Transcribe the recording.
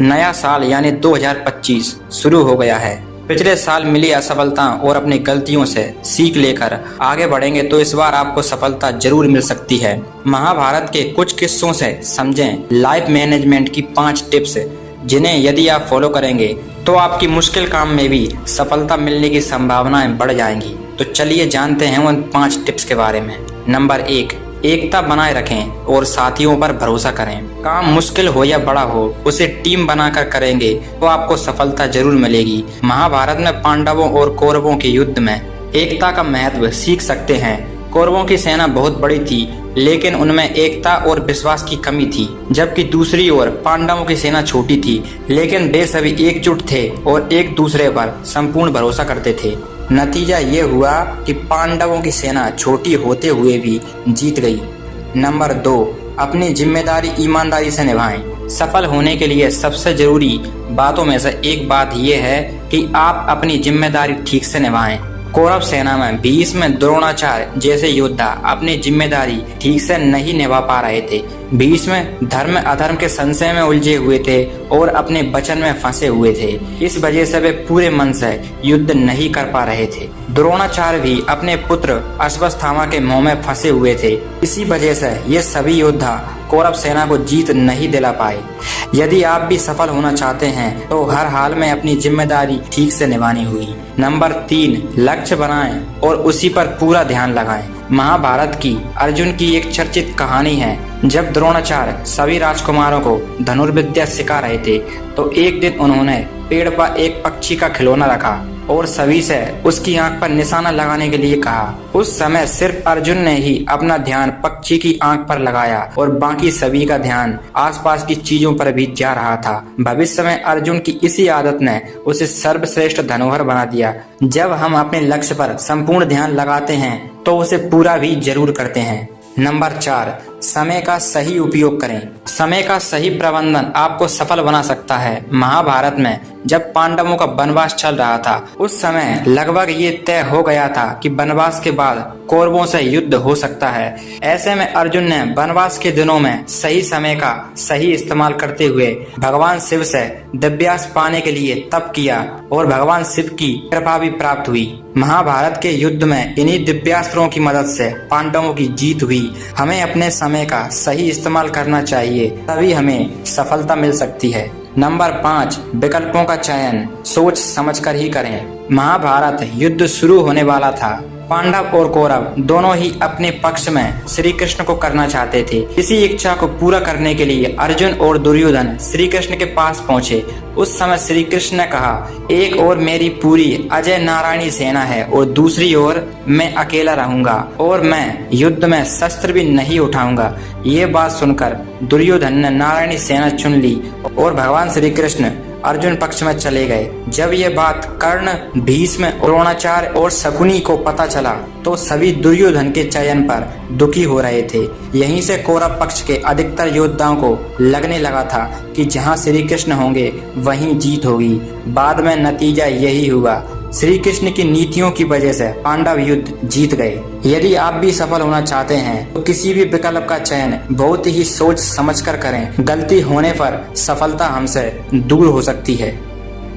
नया साल यानी 2025 शुरू हो गया है। पिछले साल मिली असफलता और अपनी गलतियों से सीख लेकर आगे बढ़ेंगे तो इस बार आपको सफलता जरूर मिल सकती है। महाभारत के कुछ किस्सों से समझें लाइफ मैनेजमेंट की 5 टिप्स, जिन्हें यदि आप फॉलो करेंगे तो आपकी मुश्किल काम में भी सफलता मिलने की संभावनाएं बढ़ जाएंगी। तो चलिए जानते हैं उन 5 टिप्स के बारे में। नंबर 1, एकता बनाए रखें और साथियों पर भरोसा करें। काम मुश्किल हो या बड़ा हो, उसे टीम बनाकर करेंगे तो आपको सफलता जरूर मिलेगी। महाभारत में पांडवों और कौरवों के युद्ध में एकता का महत्व सीख सकते हैं। कौरवों की सेना बहुत बड़ी थी, लेकिन उनमें एकता और विश्वास की कमी थी, जबकि दूसरी ओर पांडवों की सेना छोटी थी, लेकिन वे सभी एकजुट थे और एक दूसरे पर संपूर्ण भरोसा करते थे। नतीजा ये हुआ कि पांडवों की सेना छोटी होते हुए भी जीत गई। नंबर 2, अपनी जिम्मेदारी ईमानदारी से निभाएं। सफल होने के लिए सबसे जरूरी बातों में से एक बात यह है कि आप अपनी जिम्मेदारी ठीक से निभाएं। कौरव सेना में भीष्म, द्रोणाचार्य जैसे योद्धा अपनी जिम्मेदारी ठीक से नहीं निभा पा रहे थे। भीष्म धर्म अधर्म के संशय में उलझे हुए थे और अपने वचन में फंसे हुए थे। इस वजह से वे पूरे मन से युद्ध नहीं कर पा रहे थे। द्रोणाचार्य भी अपने पुत्र अश्वत्थामा के मोह में फंसे हुए थे। इसी वजह से ये सभी योद्धा कौरव सेना को जीत नहीं दिला पाए। यदि आप भी सफल होना चाहते हैं तो हर हाल में अपनी जिम्मेदारी ठीक से निभानी होगी। नंबर 3, लक्ष्य बनाएं और उसी पर पूरा ध्यान लगाएं। महाभारत की अर्जुन की एक चर्चित कहानी है। जब द्रोणाचार्य सभी राजकुमारों को धनुर्विद्या सिखा रहे थे तो एक दिन उन्होंने पेड़ पर एक पक्षी का खिलौना रखा और सभी से उसकी आंख पर निशाना लगाने के लिए कहा। उस समय सिर्फ अर्जुन ने ही अपना ध्यान पक्षी की आंख पर लगाया और बाकी सभी का ध्यान आसपास की चीजों पर भी जा रहा था। भविष्य में अर्जुन की इसी आदत ने उसे सर्वश्रेष्ठ धनुर्धर बना दिया। जब हम अपने लक्ष्य पर संपूर्ण ध्यान लगाते हैं तो उसे पूरा भी जरूर करते हैं। नंबर 4, समय का सही उपयोग करें। समय का सही प्रबंधन आपको सफल बना सकता है। महाभारत में जब पांडवों का वनवास चल रहा था, उस समय लगभग ये तय हो गया था कि वनवास के बाद कौरवों से युद्ध हो सकता है। ऐसे में अर्जुन ने वनवास के दिनों में सही समय का सही इस्तेमाल करते हुए भगवान शिव से दिव्यास्त्र पाने के लिए तप किया और भगवान शिव की कृपा भी प्राप्त हुई। महाभारत के युद्ध में इन्हीं दिव्यास्त्रों की मदद से पांडवों की जीत हुई। हमें अपने समय का सही इस्तेमाल करना चाहिए, तभी हमें सफलता मिल सकती है। नंबर 5, विकल्पों का चयन सोच समझकर ही करें। महाभारत युद्ध शुरू होने वाला था। पांडव और कौरव दोनों ही अपने पक्ष में श्री कृष्ण को करना चाहते थे। इसी इच्छा को पूरा करने के लिए अर्जुन और दुर्योधन श्री कृष्ण के पास पहुँचे। उस समय श्री कृष्ण ने कहा, एक ओर मेरी पूरी अजय नारायणी सेना है और दूसरी ओर मैं अकेला रहूंगा और मैं युद्ध में शस्त्र भी नहीं उठाऊंगा। ये बात सुनकर दुर्योधन ने नारायणी सेना चुन ली और भगवान श्री कृष्ण अर्जुन पक्ष में चले गए। जब ये बात कर्ण, भीष्म, द्रोणाचार्य और शकुनी को पता चला तो सभी दुर्योधन के चयन पर दुखी हो रहे थे। यहीं से कौरव पक्ष के अधिकतर योद्धाओं को लगने लगा था कि जहां श्री कृष्ण होंगे वहीं जीत होगी। बाद में नतीजा यही हुआ। श्री कृष्ण की नीतियों की वजह से पांडव युद्ध जीत गए। यदि आप भी सफल होना चाहते हैं तो किसी भी विकल्प का चयन बहुत ही सोच समझकर करें। गलती होने पर सफलता हमसे दूर हो सकती है।